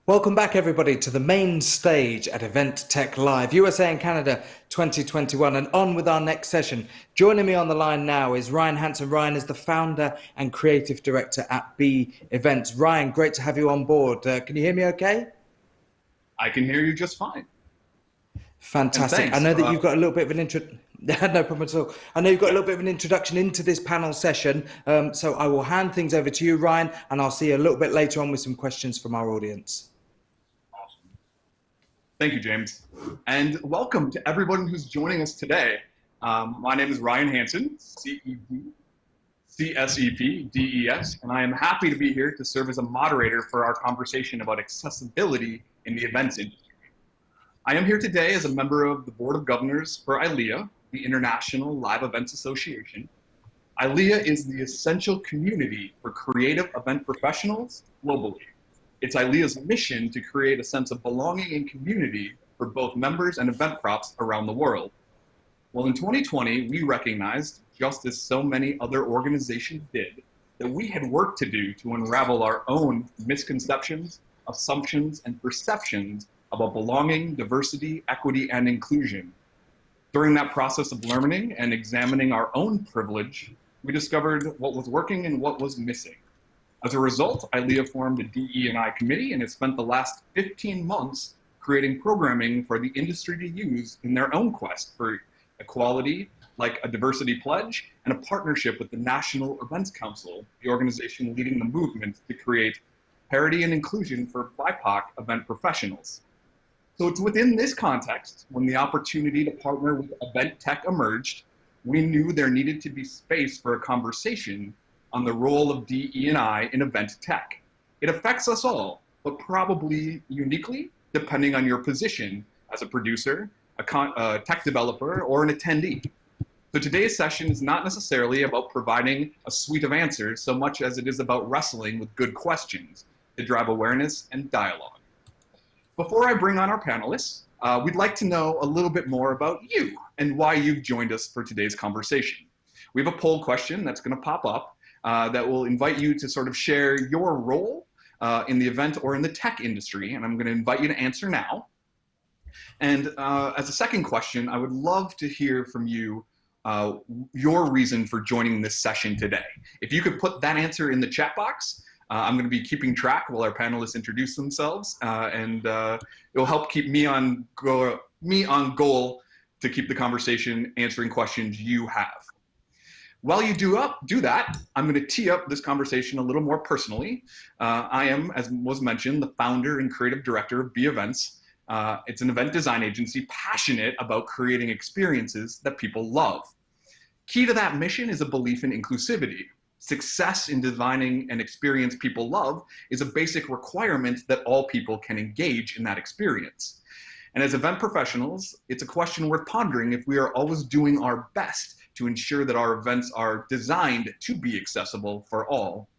Welcome back, everybody, to the main stage at Event Tech Live, USA and Canada 2021, and on with our next session. Joining me on the line now is Ryan Hansen. Ryan is the founder and creative director at B Events. Ryan, great to have you on board. Can you hear me okay? I can hear you just fine. And Fantastic. I thanks. know that you've got a little bit of an intro. No problem at all. I know you've got a little bit of an introduction into this panel session, so I will hand things over to you, Ryan, and I'll see you a little bit later on with some questions from our audience. Awesome. Thank you, James. And welcome to everyone who's joining us today. My name is Ryan Hansen, CEP, CSEP, DES, and I am happy to be here to serve as a moderator for our conversation about accessibility in the events industry. I am here today as a member of the Board of Governors for ILEA, the International Live Events Association. ILEA is the essential community for creative event professionals globally. It's ILEA's mission to create a sense of belonging and community for both members and event props around the world. Well, in 2020, we recognized, just as so many other organizations did, that we had work to do to unravel our own misconceptions, assumptions, and perceptions about belonging, diversity, equity, and inclusion. During that process of learning and examining our own privilege, we discovered what was working and what was missing. As a result, ILEA formed a DE&I committee and has spent the last 15 months creating programming for the industry to use in their own quest for equality, like a diversity pledge, and a partnership with the National Events Council, the organization leading the movement to create parity and inclusion for BIPOC event professionals. So it's within this context, when the opportunity to partner with Event Tech emerged, we knew there needed to be space for a conversation on the role of DE&I in event tech. It affects us all, but probably uniquely, depending on your position as a producer, a tech developer, or an attendee. So today's session is not necessarily about providing a suite of answers so much as it is about wrestling with good questions to drive awareness and dialogue. Before I bring on our panelists, we'd like to know a little bit more about you and why you've joined us for today's conversation. We have a poll question that's going to pop up that will invite you to sort of share your role in the event or in the tech industry, and I'm going to invite you to answer now. And as a second question, I would love to hear from you your reason for joining this session today. If you could put that answer in the chat box, I'm going to be keeping track while our panelists introduce themselves, and it'll help keep me on goal to keep the conversation answering questions you have. While you do that, I'm going to tee up this conversation a little more personally. I am, as was mentioned, the founder and creative director of B Events. It's an event design agency passionate about creating experiences that people love. Key to that mission is a belief in inclusivity. Success in designing an experience people love is a basic requirement that all people can engage in that experience. And as event professionals, it's a question worth pondering if we are always doing our best to ensure that our events are designed to be accessible for all.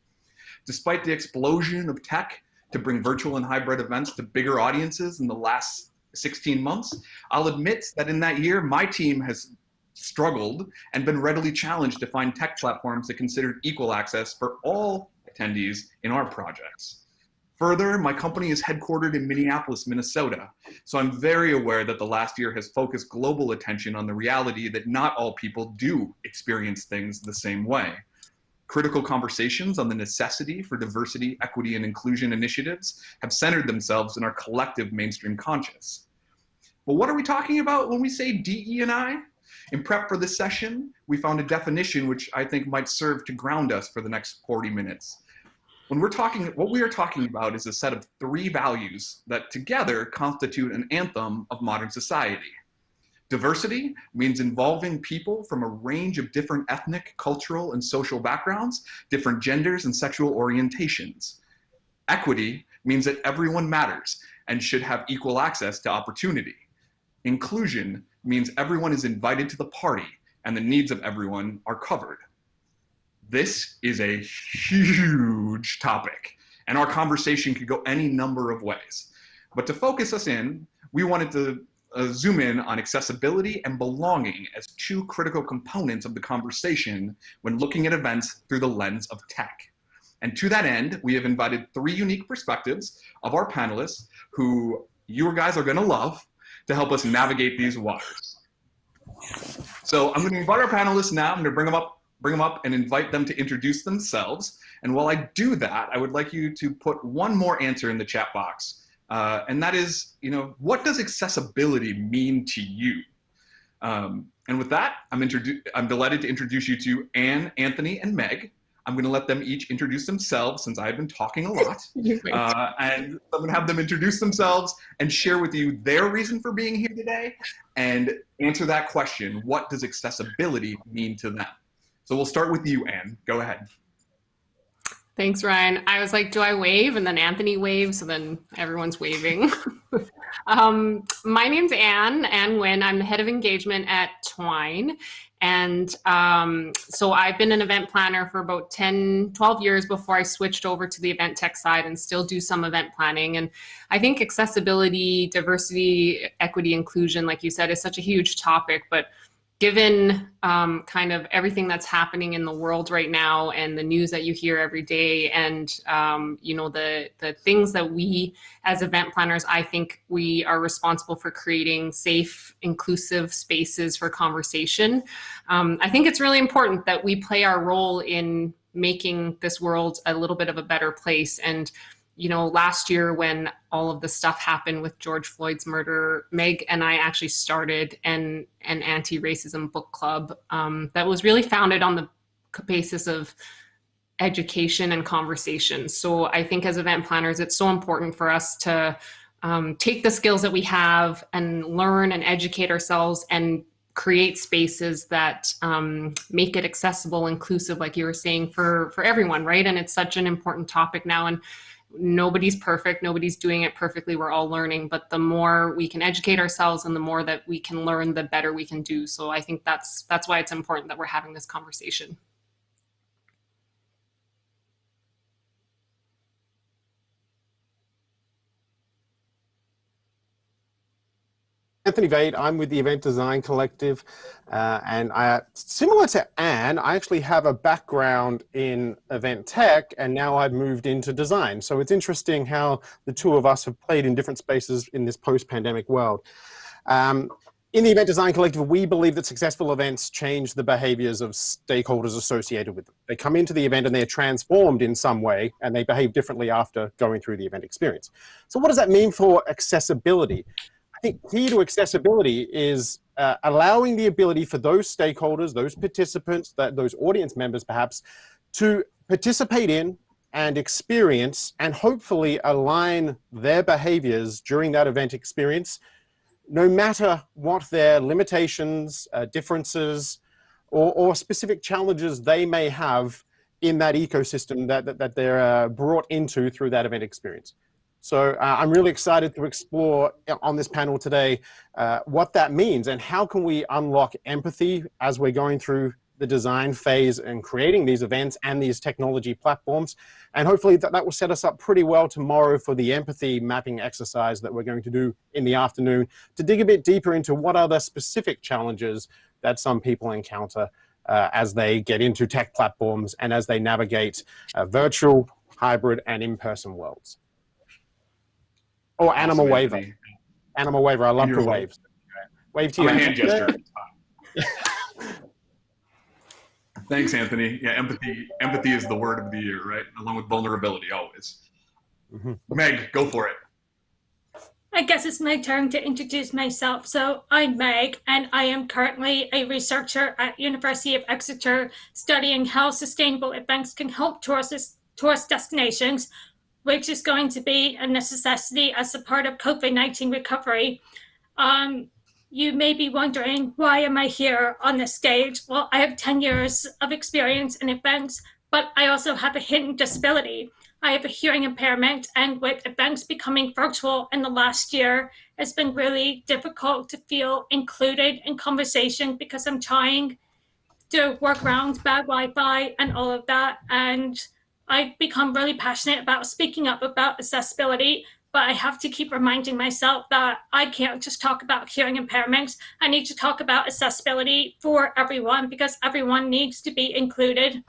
Despite the explosion of tech to bring virtual and hybrid events to bigger audiences in the last 16 months, I'll admit that in that year, my team has struggled and been readily challenged to find tech platforms that considered equal access for all attendees in our projects. Further, my company is headquartered in Minneapolis, Minnesota, so I'm very aware that the last year has focused global attention on the reality that not all people do experience things the same way. Critical conversations on the necessity for diversity, equity, and inclusion initiatives have centered themselves in our collective mainstream conscious. But what are we talking about when we say DE&I? In prep for this session, we found a definition which I think might serve to ground us for the next 40 minutes. What we are talking about is a set of 3 values that together constitute an anthem of modern society. Diversity means involving people from a range of different ethnic, cultural, and social backgrounds, different genders and sexual orientations. Equity means that everyone matters and should have equal access to opportunity. Inclusion means everyone is invited to the party and the needs of everyone are covered. This is a huge topic, and our conversation could go any number of ways. But to focus us in, we wanted to zoom in on accessibility and belonging as 2 critical components of the conversation when looking at events through the lens of tech. And to that end, we have invited 3 unique perspectives of our panelists who you guys are going to love to help us navigate these waters. So I'm going to invite our panelists now. I'm going to bring them up and invite them to introduce themselves. And while I do that, I would like you to put one more answer in the chat box. And that is, what does accessibility mean to you? And with that, I'm delighted to introduce you to Anne, Anthony, and Meg. I'm going to let them each introduce themselves since I've been talking a lot. And I'm going to have them introduce themselves and share with you their reason for being here today and answer that question, what does accessibility mean to them? So we'll start with you, Anne. Go ahead. Thanks, Ryan. I was like, do I wave? And then Anthony waves, so then everyone's waving. My name's Anne Nguyen. I'm the head of engagement at Twine. And so I've been an event planner for about 10, 12 years before I switched over to the event tech side and still do some event planning. And I think accessibility, diversity, equity, inclusion, like you said, is such a huge topic. But given kind of everything that's happening in the world right now and the news that you hear every day and, the things that we as event planners, I think we are responsible for creating safe, inclusive spaces for conversation. I think it's really important that we play our role in making this world a little bit of a better place. And last year when all of the stuff happened with George Floyd's murder, Meg and I actually started an anti-racism book club that was really founded on the basis of education and conversation. So I think as event planners, it's so important for us to take the skills that we have and learn and educate ourselves and create spaces that make it accessible, inclusive, like you were saying, for everyone, right? And it's such an important topic now. And nobody's perfect. Nobody's doing it perfectly. We're all learning. But the more we can educate ourselves and the more that we can learn, the better we can do. So I think that's why it's important that we're having this conversation. Anthony Vade, I'm with the Event Design Collective, and similar to Anne, I actually have a background in event tech, and now I've moved into design. So it's interesting how the two of us have played in different spaces in this post-pandemic world. In the Event Design Collective, we believe that successful events change the behaviors of stakeholders associated with them. They come into the event and they're transformed in some way, and they behave differently after going through the event experience. So what does that mean for accessibility? I think key to accessibility is allowing the ability for those stakeholders, those participants, those audience members perhaps, to participate in and experience and hopefully align their behaviors during that event experience, no matter what their limitations, differences, or specific challenges they may have in that ecosystem that they're brought into through that event experience. So I'm really excited to explore on this panel today what that means and how can we unlock empathy as we're going through the design phase and creating these events and these technology platforms. And hopefully that will set us up pretty well tomorrow for the empathy mapping exercise that we're going to do in the afternoon to dig a bit deeper into what are the specific challenges that some people encounter as they get into tech platforms and as they navigate virtual, hybrid, and in-person worlds. Or animal waver. Animal waver. I love to wave. Wave to you. I'm a hand gesture. Thanks, Anthony. Yeah, empathy is the word of the year, right? Along with vulnerability, always. Mm-hmm. Meg, go for it. I guess it's my turn to introduce myself. So I'm Meg, and I am currently a researcher at University of Exeter studying how sustainable events can help tourist destinations, which is going to be a necessity as a part of COVID-19 recovery. You may be wondering, why am I here on this stage? Well, I have 10 years of experience in events, but I also have a hidden disability. I have a hearing impairment, and with events becoming virtual in the last year, it's been really difficult to feel included in conversation because I'm trying to work around bad Wi-Fi and all of that. And I've become really passionate about speaking up about accessibility, but I have to keep reminding myself that I can't just talk about hearing impairments. I need to talk about accessibility for everyone because everyone needs to be included.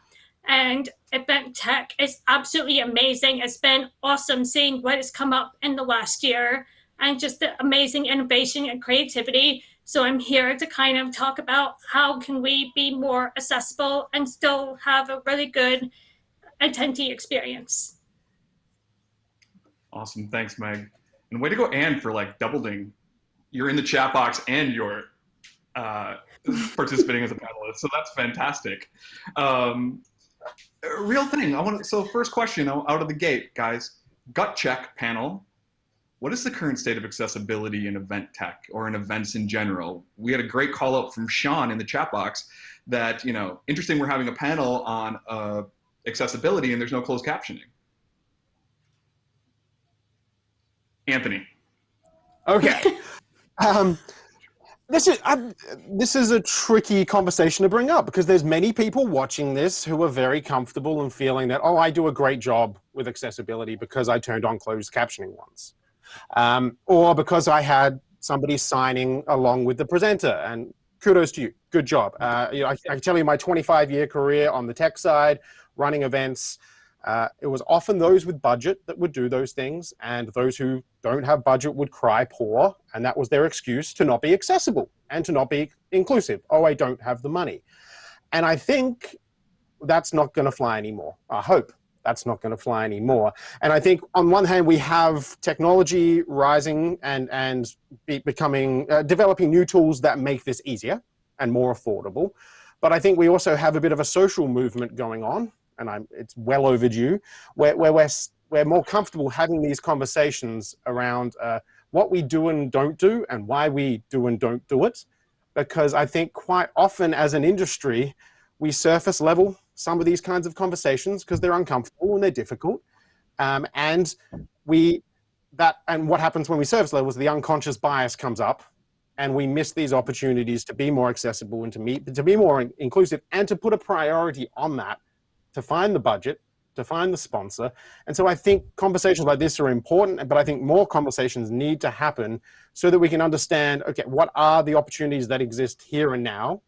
And event tech is absolutely amazing. It's been awesome seeing what has come up in the last year and just the amazing innovation and creativity. So I'm here to kind of talk about how can we be more accessible and still have a really good attendee experience. Awesome. Thanks, Meg. And way to go, Anne, for like doubling. You're in the chat box and you're uh, participating as a panelist. So that's fantastic. Real thing. So first question out of the gate, guys. Gut check panel. What is the current state of accessibility in event tech or in events in general? We had a great call out from Sean in the chat box that, interesting, we're having a panel on accessibility and there's no closed captioning. Anthony. Okay. This is a tricky conversation to bring up because there's many people watching this who are very comfortable and feeling that, oh, I do a great job with accessibility because I turned on closed captioning once. Or because I had somebody signing along with the presenter, and kudos to you, good job. I can tell you my 25-year career on the tech side, running events, it was often those with budget that would do those things, and those who don't have budget would cry poor, and that was their excuse to not be accessible and to not be inclusive. Oh, I don't have the money. And I think that's not going to fly anymore. I hope that's not going to fly anymore. And I think on one hand, we have technology rising and becoming, developing new tools that make this easier and more affordable. But I think we also have a bit of a social movement going on, and it's well overdue, where we're more comfortable having these conversations around what we do and don't do and why we do and don't do it. Because I think quite often as an industry, we surface level some of these kinds of conversations because they're uncomfortable and they're difficult. And what happens when we surface level is the unconscious bias comes up and we miss these opportunities to be more accessible and to be more inclusive and to put a priority on that, to find the budget, to find the sponsor. And so I think conversations like this are important, but I think more conversations need to happen so that we can understand, okay, what are the opportunities that exist here and now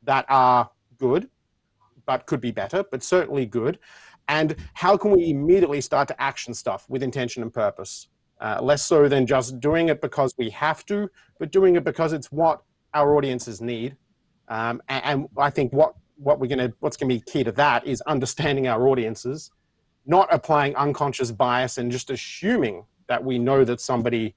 that are good, but could be better, but certainly good. And how can we immediately start to action stuff with intention and purpose? Less so than just doing it because we have to, but doing it because it's what our audiences need. And I think what's going to be key to that is understanding our audiences, not applying unconscious bias and just assuming that we know that somebody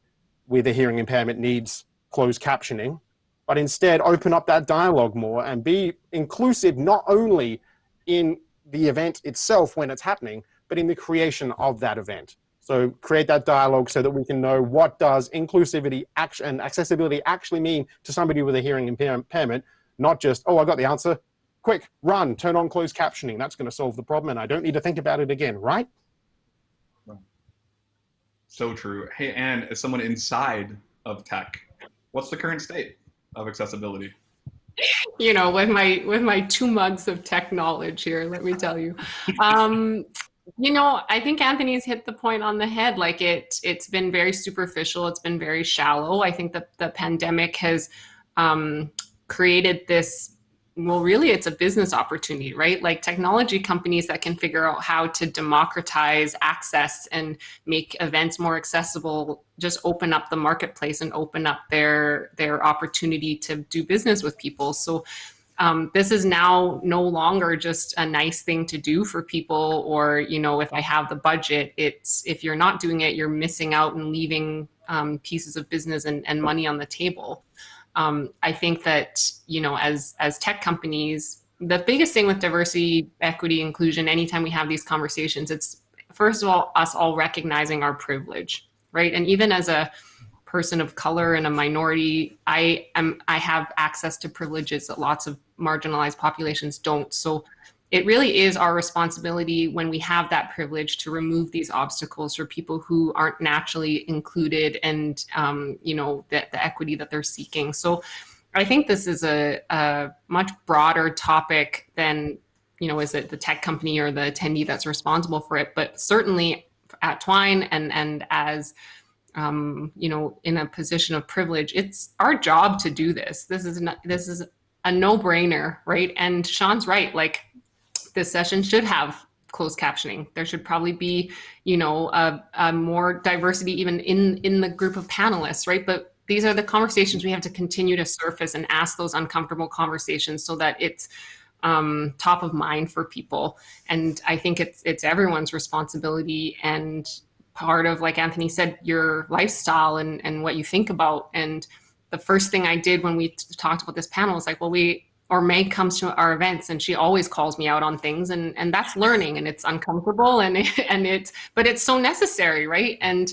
with a hearing impairment needs closed captioning, but instead open up that dialogue more and be inclusive, not only in the event itself when it's happening, but in the creation of that event. So create that dialogue so that we can know what does inclusivity and accessibility actually mean to somebody with a hearing impairment, not just, oh, I got the answer. Quick, run, turn on closed captioning. That's going to solve the problem, and I don't need to think about it again, right? So true. Hey, Anne, as someone inside of tech, what's the current state of accessibility? With my 2 months of tech knowledge here, let me tell you. I think Anthony's hit the point on the head. Like it's been very superficial. It's been very shallow. I think that the pandemic has created this. Well, really, it's a business opportunity, right? Like technology companies that can figure out how to democratize access and make events more accessible, just open up the marketplace and open up their opportunity to do business with people. So this is now no longer just a nice thing to do for people, or, if I have the budget, if you're not doing it, you're missing out and leaving pieces of business and money on the table. I think that, as tech companies, the biggest thing with diversity, equity, inclusion, anytime we have these conversations, it's first of all, us all recognizing our privilege, right? And even as a person of color and a minority, I have access to privileges that lots of marginalized populations don't. So it really is our responsibility when we have that privilege to remove these obstacles for people who aren't naturally included and, the equity that they're seeking. So I think this is a much broader topic than, is it the tech company or the attendee that's responsible for it? But certainly at Twine and as, in a position of privilege, it's our job to do this. This is a no-brainer, right? And Sean's right. Like, this session should have closed captioning. There should probably be, you know, a more diversity even in the group of panelists, right? But these are the conversations we have to continue to surface and ask those uncomfortable conversations so that it's top of mind for people. And I think it's everyone's responsibility and part of, like Anthony said, your lifestyle and what you think about. And the first thing I did when we talked about this panel is like, well, Meg comes to our events and she always calls me out on things, and that's learning, and it's uncomfortable but it's so necessary, right? And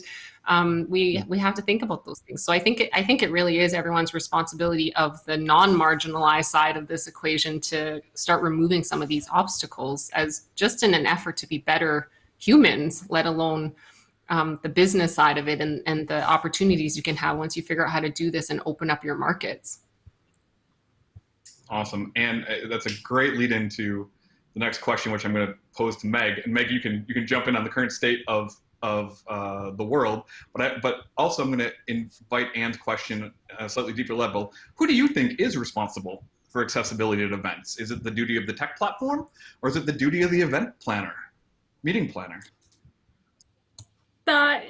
we have to think about those things. So I think it really is everyone's responsibility of the non-marginalized side of this equation to start removing some of these obstacles as just in an effort to be better humans, let alone the business side of it and the opportunities you can have once you figure out how to do this and open up your markets. Awesome. And that's a great lead into the next question, which I'm going to pose to Meg. And Meg, you can jump in on the current state of the world, but also I'm going to invite Anne's question at a slightly deeper level. Who do you think is responsible for accessibility at events? Is it the duty of the tech platform, or is it the duty of the event planner, meeting planner? That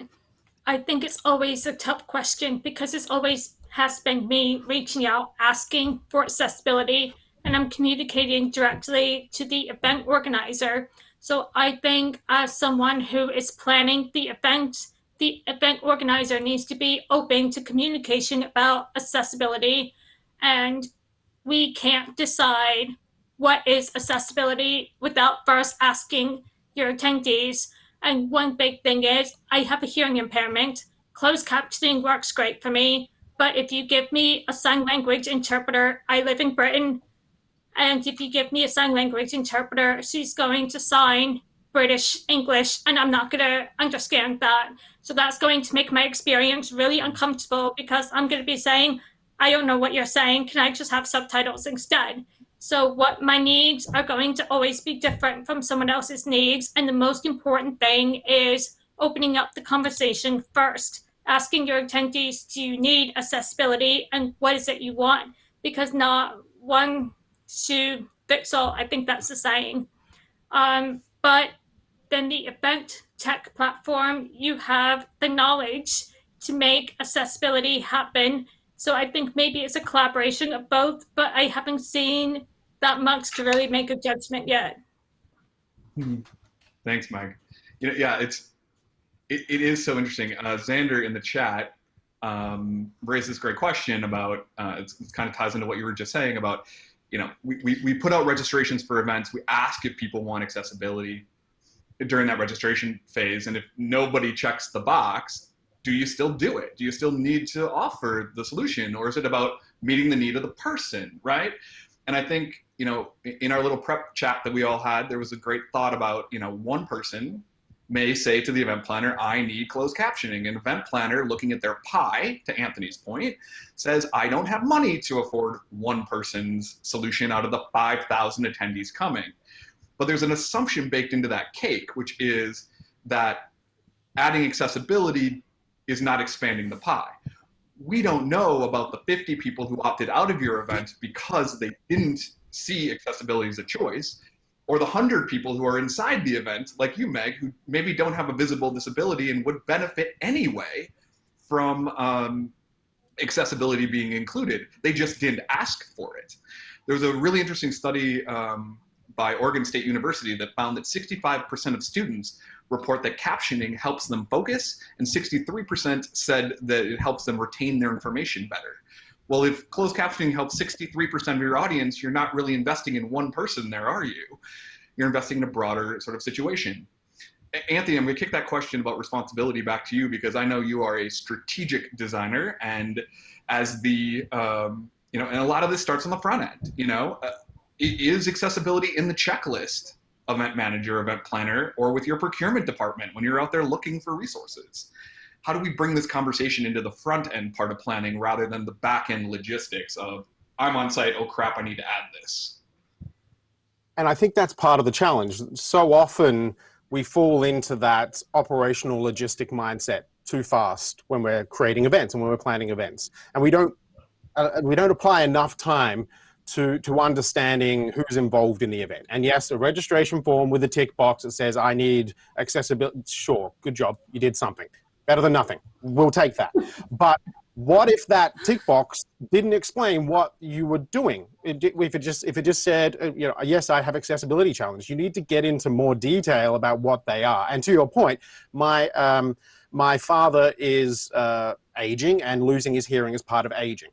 I think it's always a tough question because it's always has been me reaching out, asking for accessibility, and I'm communicating directly to the event organizer. So I think as someone who is planning the event organizer needs to be open to communication about accessibility. And we can't decide what is accessibility without first asking your attendees. And one big thing is I have a hearing impairment. Closed captioning works great for me. But if you give me a sign language interpreter, I live in Britain, and if you give me a sign language interpreter, she's going to sign British English, and I'm not going to understand that. So that's going to make my experience really uncomfortable because I'm going to be saying, I don't know what you're saying. Can I just have subtitles instead? So what my needs are going to always be different from someone else's needs. And the most important thing is opening up the conversation first, asking your attendees, do you need accessibility and what is it you want? Because not one shoe fits all. I think that's the saying. But then the event tech platform, you have the knowledge to make accessibility happen. So I think maybe it's a collaboration of both, but I haven't seen that much to really make a judgment yet. Thanks, Meg. You know, yeah, it is so interesting. Xander in the chat raised this great question about, it kind of ties into what you were just saying about, you know, we put out registrations for events. We ask if people want accessibility during that registration phase. And if nobody checks the box, do you still do it? Do you still need to offer the solution? Or is it about meeting the need of the person, right? And I think, you know, in our little prep chat that we all had, there was a great thought about, you know, one person may say to the event planner, I need closed captioning. An event planner, looking at their pie, to Anthony's point, says, I don't have money to afford one person's solution out of the 5,000 attendees coming. But there's an assumption baked into that cake, which is that adding accessibility is not expanding the pie. We don't know about the 50 people who opted out of your event because they didn't see accessibility as a choice, or the 100 people who are inside the event, like you, Meg, who maybe don't have a visible disability and would benefit anyway from accessibility being included. They just didn't ask for it. There was a really interesting study by Oregon State University that found that 65% of students report that captioning helps them focus, and 63% said that it helps them retain their information better. Well, if closed captioning helps 63% of your audience, you're not really investing in one person there, are you? You're investing in a broader sort of situation. Anthony, I'm going to kick that question about responsibility back to you, because I know you are a strategic designer, and as the, you know, and a lot of this starts on the front end, you know, is accessibility in the checklist, event manager, event planner, or with your procurement department when you're out there looking for resources? How do we bring this conversation into the front end part of planning rather than the back end logistics of, I'm on site, oh crap, I need to add this? And I think that's part of the challenge. So often we fall into that operational logistic mindset too fast when we're creating events and when we're planning events. And we don't apply enough time to understanding who's involved in the event. And yes, a registration form with a tick box that says, I need accessibility. Sure, good job. You did something. Better than nothing. We'll take that. But what if that tick box didn't explain what you were doing? If it just said, yes, I have accessibility challenges. You need to get into more detail about what they are. And to your point, my father is aging and losing his hearing as part of aging.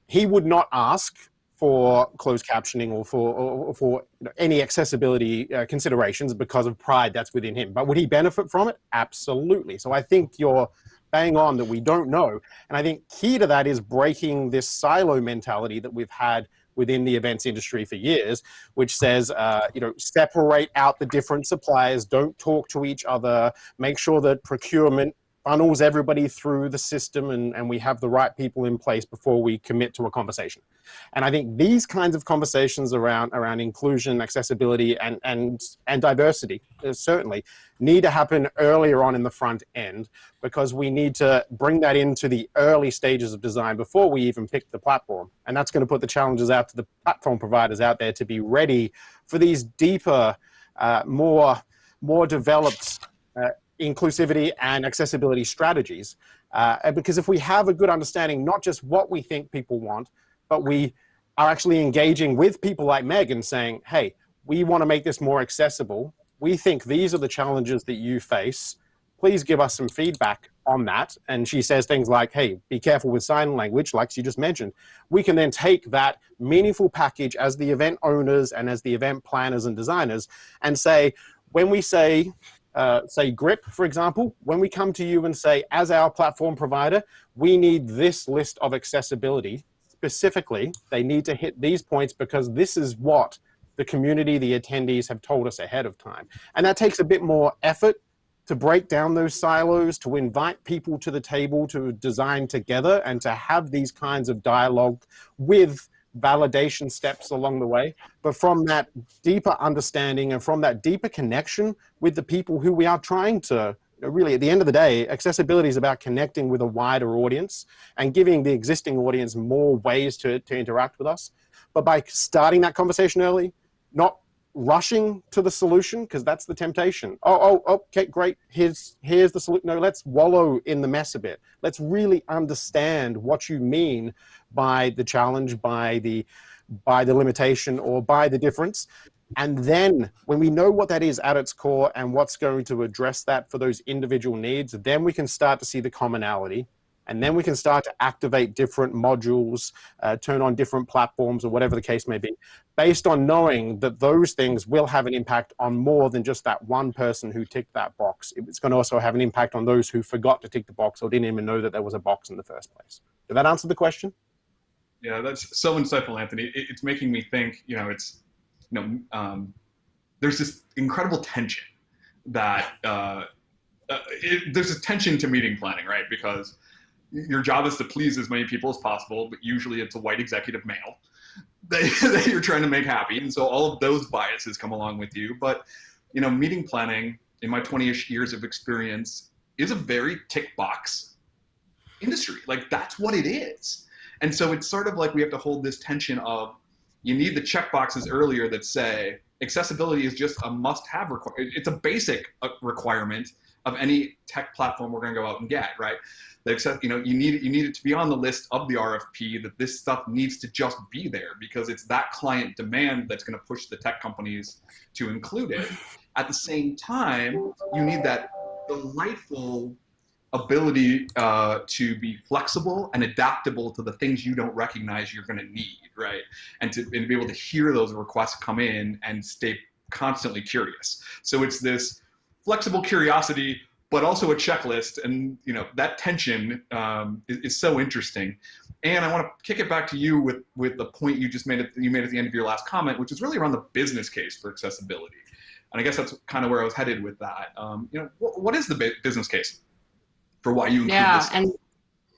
He would not ask for closed captioning or for any accessibility considerations because of pride that's within him. But would he benefit from it? Absolutely. So I think you're bang on that we don't know. And I think key to that is breaking this silo mentality that we've had within the events industry for years, which says, separate out the different suppliers, don't talk to each other, make sure that procurement funnels everybody through the system and we have the right people in place before we commit to a conversation. And I think these kinds of conversations around inclusion, accessibility, and diversity certainly need to happen earlier on in the front end, because we need to bring that into the early stages of design before we even pick the platform. And that's going to put the challenges out to the platform providers out there to be ready for these deeper, more developed inclusivity and accessibility strategies. Because if we have a good understanding, not just what we think people want, but we are actually engaging with people like Meg and saying, hey, we want to make this more accessible. We think these are the challenges that you face. Please give us some feedback on that. And she says things like, hey, be careful with sign language, like she just mentioned. We can then take that meaningful package as the event owners and as the event planners and designers and say, when we say GRIP, for example, when we come to you and say, as our platform provider, we need this list of accessibility. Specifically, they need to hit these points because this is what the community, the attendees have told us ahead of time. And that takes a bit more effort to break down those silos, to invite people to the table, to design together, and to have these kinds of dialogue with validation steps along the way. But from that deeper understanding and from that deeper connection with the people who we are trying to, really, at the end of the day, accessibility is about connecting with a wider audience and giving the existing audience more ways to interact with us. But by starting that conversation early, not rushing to the solution, because that's the temptation. Okay, great. Here's the solution. No, let's wallow in the mess a bit. Let's really understand what you mean by the challenge, by the limitation, or by the difference. And then when we know what that is at its core and what's going to address that for those individual needs, then we can start to see the commonality. And then we can start to activate different modules, turn on different platforms, or whatever the case may be, based on knowing that those things will have an impact on more than just that one person who ticked that box. It's going to also have an impact on those who forgot to tick the box or didn't even know that there was a box in the first place. Did that answer the question? Yeah, that's so insightful, Anthony. It's making me think, there's this incredible tension that there's a tension to meeting planning, right? Because your job is to please as many people as possible, but usually it's a white executive male that you're trying to make happy. And so all of those biases come along with you. But, meeting planning, in my 20-ish years of experience, is a very tick box industry. Like, that's what it is. And so it's sort of like we have to hold this tension of, you need the check boxes earlier that say accessibility is just a must-have requirement. It's a basic requirement of any tech platform we're going to go out and get, right? That you need it to be on the list of the RFP, that this stuff needs to just be there because it's that client demand that's going to push the tech companies to include it. At the same time, you need that delightful ability to be flexible and adaptable to the things you don't recognize you're going to need, right? And to be able to hear those requests come in and stay constantly curious. So it's this flexible curiosity, but also a checklist, and that tension is so interesting. And I want to kick it back to you with the point you just made at the end of your last comment, which is really around the business case for accessibility. And I guess that's kind of where I was headed with that. What is the business case for why you include this stuff?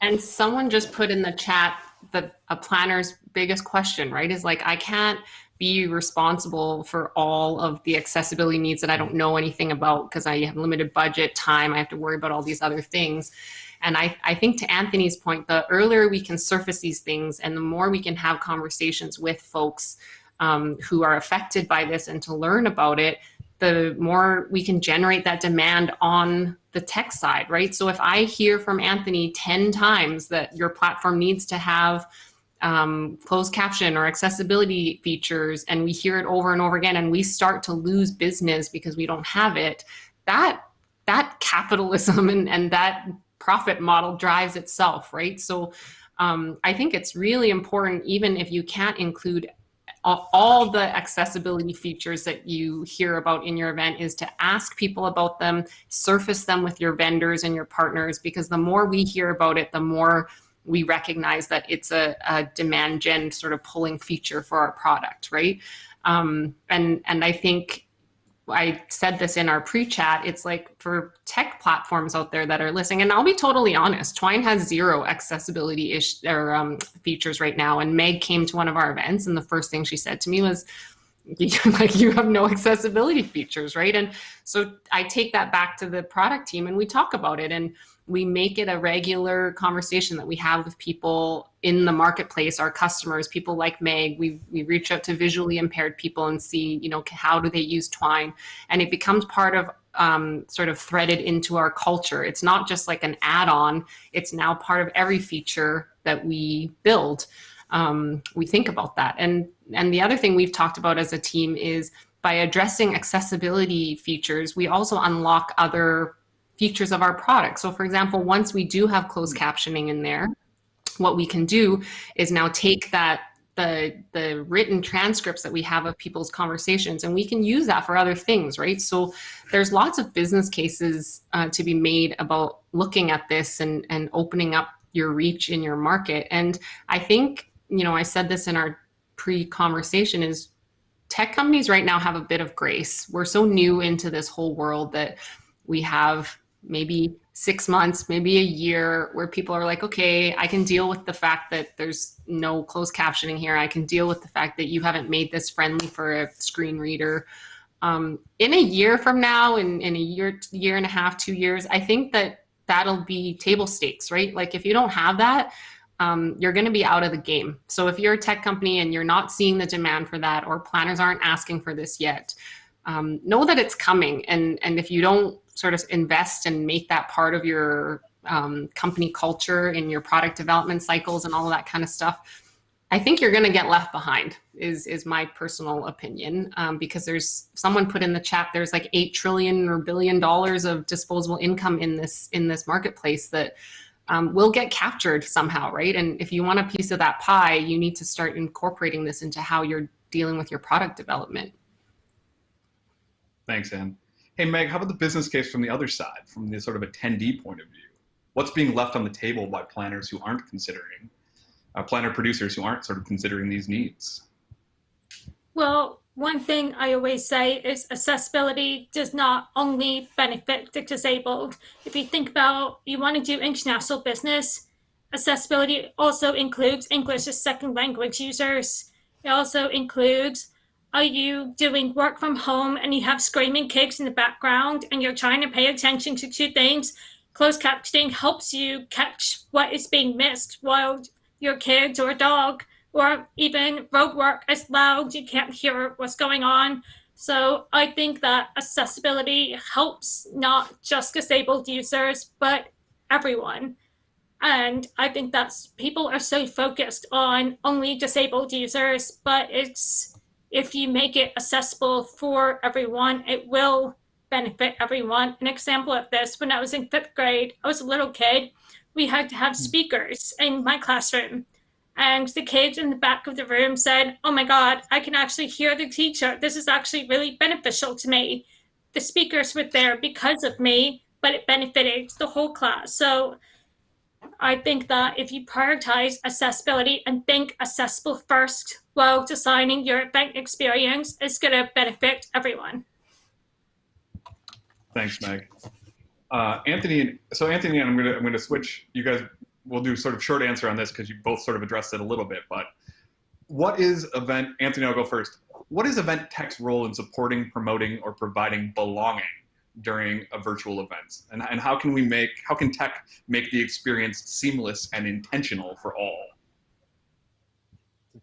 And someone just put in the chat that a planner's biggest question, right, is like, I can't be responsible for all of the accessibility needs that I don't know anything about because I have limited budget, time, I have to worry about all these other things. And I think to Anthony's point, the earlier we can surface these things and the more we can have conversations with folks who are affected by this and to learn about it, the more we can generate that demand on the tech side, right? So if I hear from Anthony 10 times that your platform needs to have closed caption or accessibility features, and we hear it over and over again, and we start to lose business because we don't have it, that capitalism and that profit model drives itself, right? So I think it's really important, even if you can't include all the accessibility features that you hear about in your event, is to ask people about them, surface them with your vendors and your partners, because the more we hear about it, the more we recognize that it's a demand gen sort of pulling feature for our product, right? And I think I said this in our pre-chat, it's like for tech platforms out there that are listening, and I'll be totally honest, Twine has 0 accessibility features right now. And Meg came to one of our events, and the first thing she said to me was, like, you have no accessibility features, right? And so I take that back to the product team and we talk about it, and we make it a regular conversation that we have with people in the marketplace, our customers, people like Meg. We reach out to visually impaired people and see, how do they use Twine? And it becomes part of sort of threaded into our culture. It's not just like an add-on, it's now part of every feature that we build. We think about that. And the other thing we've talked about as a team is by addressing accessibility features, we also unlock other features of our product. So for example, once we do have closed captioning in there, what we can do is now take the written transcripts that we have of people's conversations, and we can use that for other things, right? So there's lots of business cases to be made about looking at this and opening up your reach in your market. And I think, I said this in our pre-conversation, is tech companies right now have a bit of grace. We're so new into this whole world that we have maybe 6 months, maybe a year, where people are like, okay, I can deal with the fact that there's no closed captioning here. I can deal with the fact that you haven't made this friendly for a screen reader. In a year from now, in a year and a half, 2 years, I think that'll be table stakes, right? Like if you don't have that, you're going to be out of the game. So if you're a tech company and you're not seeing the demand for that, or planners aren't asking for this yet, know that it's coming. And if you don't sort of invest and make that part of your company culture in your product development cycles and all of that kind of stuff, I think you're going to get left behind, is my personal opinion. Because there's someone put in the chat, there's like $8 trillion or $1 billion of disposable income in this marketplace that will get captured somehow, right? And if you want a piece of that pie, you need to start incorporating this into how you're dealing with your product development. Thanks, Anne. Hey, Meg, how about the business case from the other side, from the sort of attendee point of view? What's being left on the table by planners who aren't considering, planner producers who aren't sort of considering these needs? Well, one thing I always say is accessibility does not only benefit the disabled. If you think about, you want to do international business, accessibility also includes English as second language users. It also includes, are you doing work from home and you have screaming kids in the background and you're trying to pay attention to 2 things? Closed captioning helps you catch what is being missed while your kids or dog, or even road work is loud, you can't hear what's going on. So I think that accessibility helps not just disabled users, but everyone. And I think that's, people are so focused on only disabled users, but if you make it accessible for everyone, it will benefit everyone. An example of this, when I was in 5th grade, I was a little kid, we had to have speakers in my classroom. And the kids in the back of the room said, oh my God, I can actually hear the teacher. This is actually really beneficial to me. The speakers were there because of me, but it benefited the whole class. So I think that if you prioritize accessibility and think accessible first while designing your event experience, it's going to benefit everyone. Thanks, Meg. Anthony, and I'm going to switch. You guys will do sort of short answer on this because you both sort of addressed it a little bit. But what is Anthony, I'll go first. What is event tech's role in supporting, promoting, or providing belonging? during a virtual event? And how can tech make the experience seamless and intentional for all?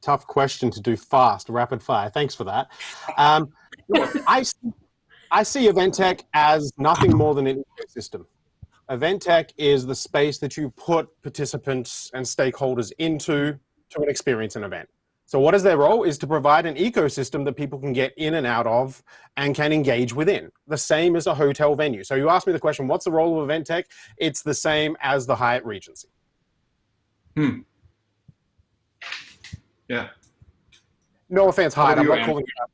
Tough question to do fast, rapid fire. Thanks for that. Look, I see event tech as nothing more than an ecosystem. Event tech is the space that you put participants and stakeholders into to experience an event. So what is their role? Is to provide an ecosystem that people can get in and out of and can engage within. The same as a hotel venue. So you asked me the question, what's the role of event tech? It's the same as the Hyatt Regency. Yeah. No offense, Hyatt. I'm not Anne? calling you out.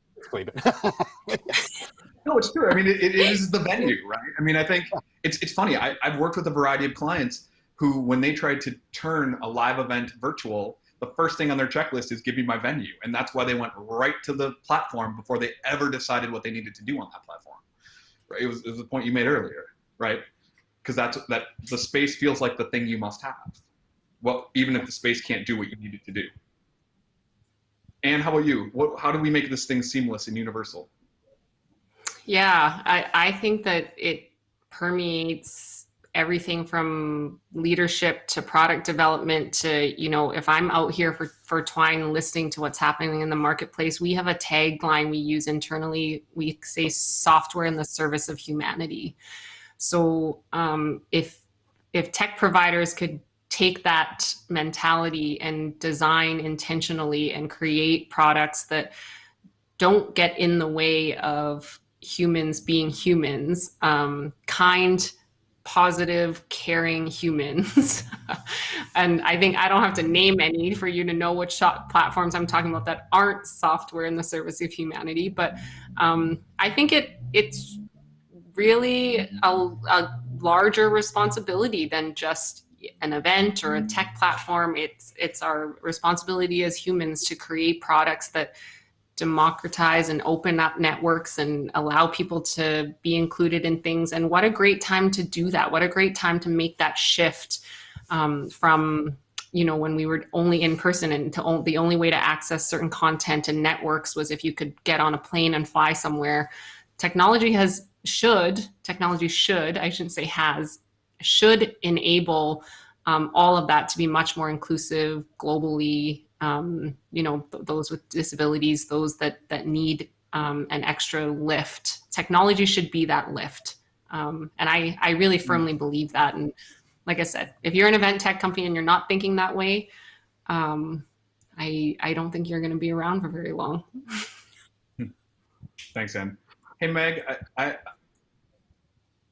No, it's true. I mean, it is the venue, right? I mean, I think it's funny. I've worked with a variety of clients who, when they tried to turn a live event virtual, the first thing on their checklist is give me my venue. And that's why they went right to the platform before they ever decided what they needed to do on that platform. Right? It was the point you made earlier, right? Because that the space feels like the thing you must have. Well, even if the space can't do what you need it to do. And how about you? How do we make this thing seamless and universal? Yeah, I think that it permeates everything from leadership to product development to, if I'm out here for Twine listening to what's happening in the marketplace, we have a tagline we use internally. We say software in the service of humanity. So if tech providers could take that mentality and design intentionally and create products that don't get in the way of humans being humans, kind, positive, caring humans. And I think I don't have to name any for you to know which platforms I'm talking about that aren't software in the service of humanity. But I think it's really a larger responsibility than just an event or a tech platform. It's our responsibility as humans to create products that democratize and open up networks and allow people to be included in things. And what a great time to do that. What a great time to make that shift from, when we were only in person and the only way to access certain content and networks was if you could get on a plane and fly somewhere. Technology should enable all of that to be much more inclusive globally. Those with disabilities, those that need an extra lift. Technology should be that lift. And I really firmly believe that. And like I said, if you're an event tech company and you're not thinking that way, I don't think you're going to be around for very long. Thanks, Anne. Hey, Meg, I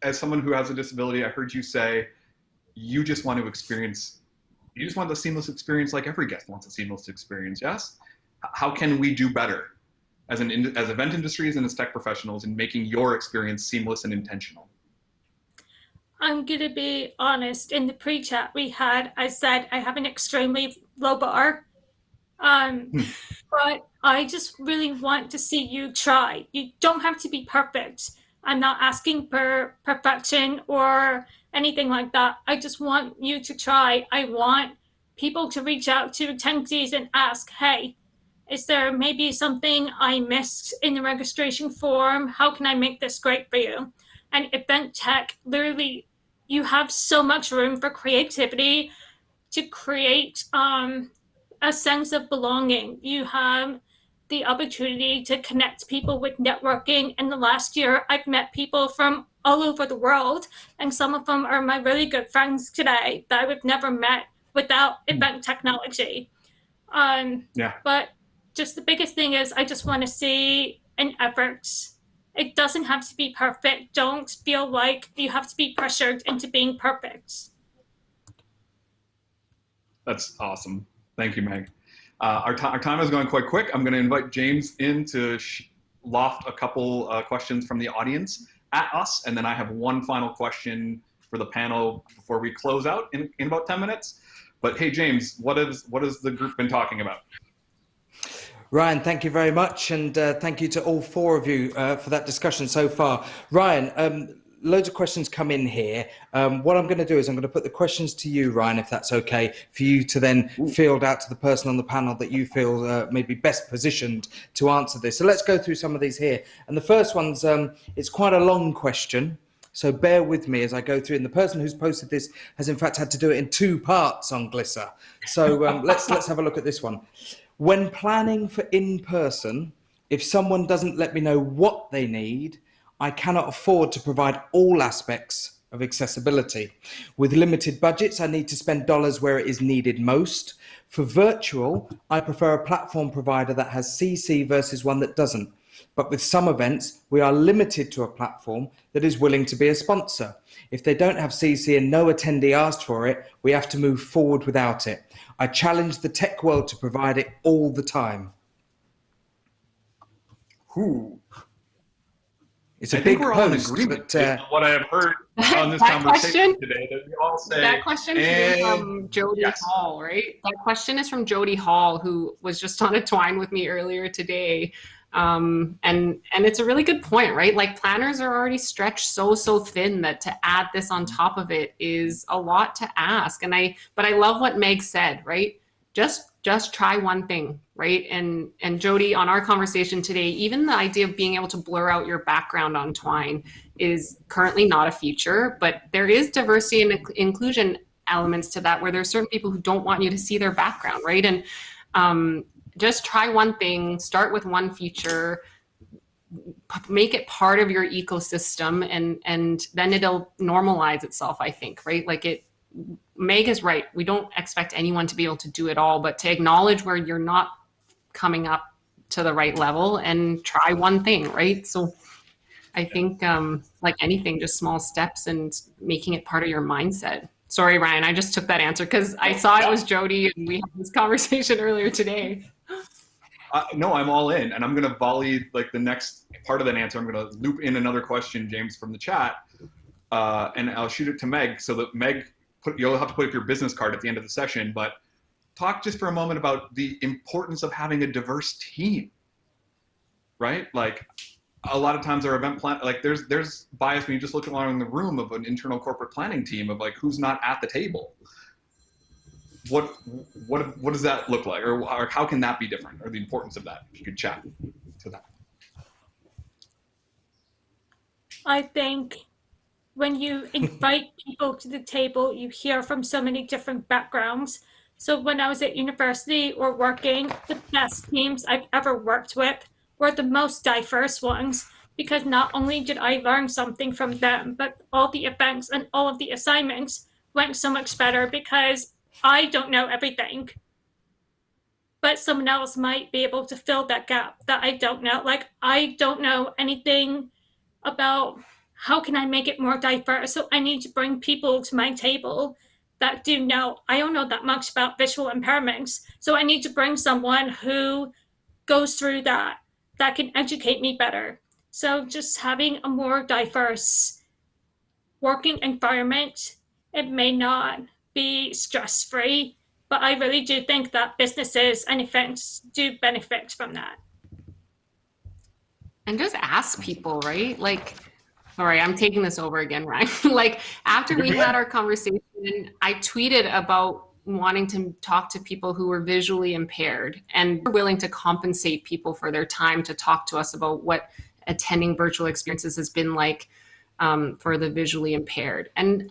as someone who has a disability, I heard you say you just want the seamless experience like every guest wants a seamless experience, yes? How can we do better as event industries and as tech professionals in making your experience seamless and intentional? I'm going to be honest. In the pre-chat we had, I said I have an extremely low bar. But I just really want to see you try. You don't have to be perfect. I'm not asking for perfection or anything like that. I just want you to try. I want people to reach out to attendees and ask, hey, is there maybe something I missed in the registration form? How can I make this great for you? And event tech, literally, you have so much room for creativity to create a sense of belonging. You have the opportunity to connect people with networking. In the last year, I've met people from all over the world, and some of them are my really good friends today that I would never met without event technology. But just the biggest thing is I just want to see an effort. It doesn't have to be perfect. Don't feel like you have to be pressured into being perfect. That's awesome. Thank you, Meg. Our time is going quite quick. I'm going to invite James in to loft a couple questions from the audience at us, and then I have one final question for the panel before we close out in about 10 minutes. But hey, James, what has the group been talking about? Ryan, thank you very much, and thank you to all four of you for that discussion so far. Ryan, loads of questions come in here. What I'm going to do is I'm going to put the questions to you, Ryan, if that's okay, for you to then field out to the person on the panel that you feel may be best positioned to answer this. So let's go through some of these here. And the first one's, it's quite a long question, so bear with me as I go through. And the person who's posted this has in fact had to do it in 2 parts on Glisser. So let's have a look at this one. When planning for in-person, if someone doesn't let me know what they need, I cannot afford to provide all aspects of accessibility. With limited budgets, I need to spend dollars where it is needed most. For virtual, I prefer a platform provider that has CC versus one that doesn't. But with some events, we are limited to a platform that is willing to be a sponsor. If they don't have CC and no attendee asked for it, we have to move forward without it. I challenge the tech world to provide it all the time. It's a I think big we're all in post, agreement but, based on what I have heard on this That conversation question? today. That we all say, That question came from Jody yes. Hall, right? That question is from Jody Hall, who was just on a Twine with me earlier today. And it's a really good point, right? Like planners are already stretched so thin that to add this on top of it is a lot to ask. But I love what Meg said, right? Just try one thing, right? And Jody, on our conversation today, even the idea of being able to blur out your background on Twine is currently not a feature, but there is diversity and inclusion elements to that where there's certain people who don't want you to see their background, right? And just try one thing, start with one feature, make it part of your ecosystem, and then it'll normalize itself, I think, right? Like Meg is right. We don't expect anyone to be able to do it all, but to acknowledge where you're not coming up to the right level and try one thing, right? So I think like anything, just small steps and making it part of your mindset. Sorry, Ryan, I just took that answer because I saw it was Jody and we had this conversation earlier today. No, I'm all in, and I'm going to volley like the next part of that answer. I'm going to loop in another question, James, from the chat, and I'll shoot it to Meg so that Meg, you'll have to put up your business card at the end of the session, but talk just for a moment about the importance of having a diverse team, right? Like a lot of times our event plan, like there's bias when you just look along the room of an internal corporate planning team of like who's not at the table. What does that look like, or how can that be different, or the importance of that? If you could chat to that. I think when you invite people to the table, you hear from so many different backgrounds. So when I was at university or working, the best teams I've ever worked with were the most diverse ones, because not only did I learn something from them, but all the events and all of the assignments went so much better because I don't know everything, but someone else might be able to fill that gap that I don't know. Like I don't know anything about how can I make it more diverse? So I need to bring people to my table that do know. I don't know that much about visual impairments. So I need to bring someone who goes through that can educate me better. So just having a more diverse working environment, it may not be stress-free, but I really do think that businesses and events do benefit from that. And just ask people, right? Like, sorry, I'm taking this over again, Ryan. Like after we had our conversation, I tweeted about wanting to talk to people who were visually impaired, and we're willing to compensate people for their time to talk to us about what attending virtual experiences has been like for the visually impaired. And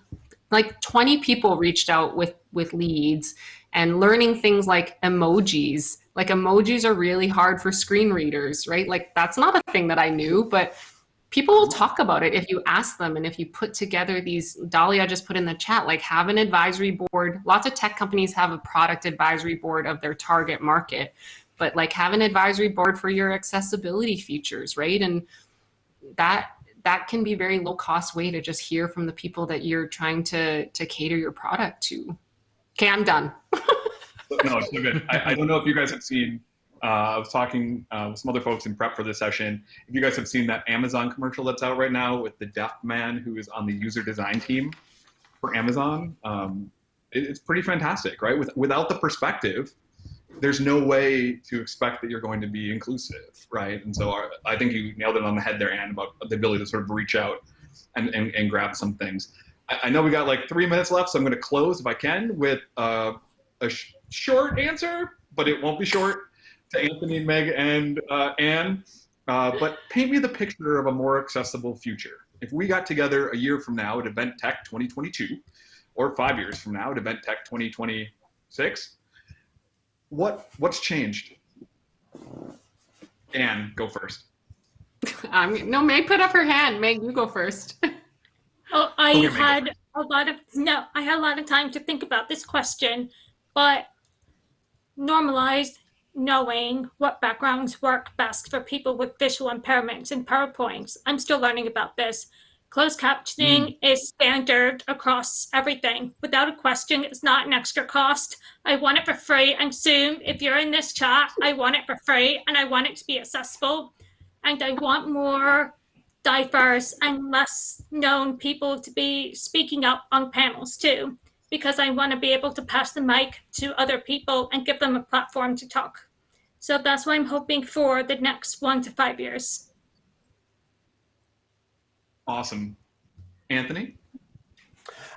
like 20 people reached out with leads and learning things like emojis. Like emojis are really hard for screen readers, right? Like that's not a thing that I knew, but people will talk about it if you ask them. And if you put together these, Dahlia just put in the chat, like have an advisory board. Lots of tech companies have a product advisory board of their target market, but like have an advisory board for your accessibility features, right? And that can be a very low cost way to just hear from the people that you're trying to cater your product to. Okay, I'm done. No, it's so good. I don't know if you guys have seen, I was talking with some other folks in prep for this session. If you guys have seen that Amazon commercial that's out right now with the deaf man who is on the user design team for Amazon, it's pretty fantastic, right? Without the perspective, there's no way to expect that you're going to be inclusive, right? And so I think you nailed it on the head there, Anne, about the ability to sort of reach out and grab some things. I know we got like 3 minutes left, so I'm going to close, if I can, with a short answer, but it won't be short, to Anthony, Meg, and Anne. But paint me the picture of a more accessible future. If we got together a year from now at Event Tech 2022, or 5 years from now at Event Tech 2026, what's changed? Anne, go first. No, Meg put up her hand. Meg, you go first. Oh, I Okay, Meg, had a lot of time to think about this question, but normalize knowing what backgrounds work best for people with visual impairments and PowerPoints. I'm still learning about this. Closed captioning is standard across everything. Without a question, it's not an extra cost. I want it for free. And soon, if you're in this chat, I want it for free and I want it to be accessible. And I want more diverse and less known people to be speaking up on panels too, because I want to be able to pass the mic to other people and give them a platform to talk. So that's what I'm hoping for the next 1 to 5 years. Awesome. Anthony?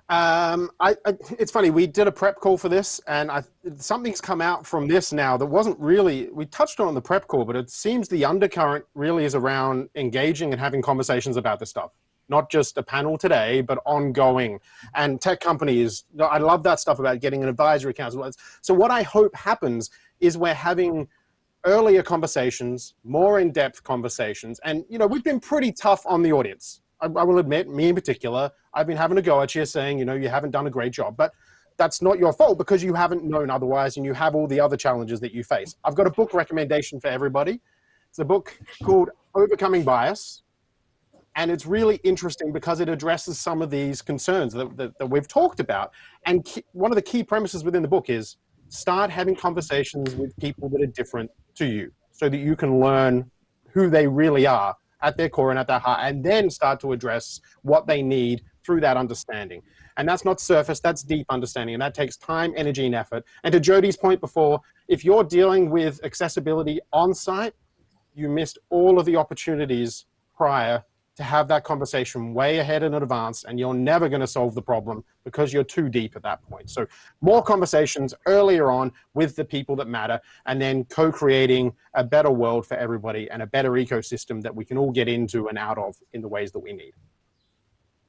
It's funny, we did a prep call for this, and something's come out from this now that wasn't really, we touched on the prep call, but it seems the undercurrent really is around engaging and having conversations about this stuff. Not just a panel today, but ongoing. And tech companies, I love that stuff about getting an advisory council. So what I hope happens is we're having earlier conversations, more in-depth conversations. And, you know, we've been pretty tough on the audience. I will admit, me in particular, I've been having a go at you saying, you know, you haven't done a great job, but that's not your fault because you haven't known otherwise and you have all the other challenges that you face. I've got a book recommendation for everybody. It's a book called Overcoming Bias. And it's really interesting because it addresses some of these concerns that we've talked about. And one of the key premises within the book is start having conversations with people that are different to you so that you can learn who they really are at their core and at their heart, and then start to address what they need through that understanding. And that's not surface, that's deep understanding, and that takes time, energy, and effort. And to Jody's point before, if you're dealing with accessibility on site, you missed all of the opportunities prior to have that conversation way ahead in advance, and you're never going to solve the problem because you're too deep at that point. So more conversations earlier on with the people that matter, and then co-creating a better world for everybody and a better ecosystem that we can all get into and out of in the ways that we need.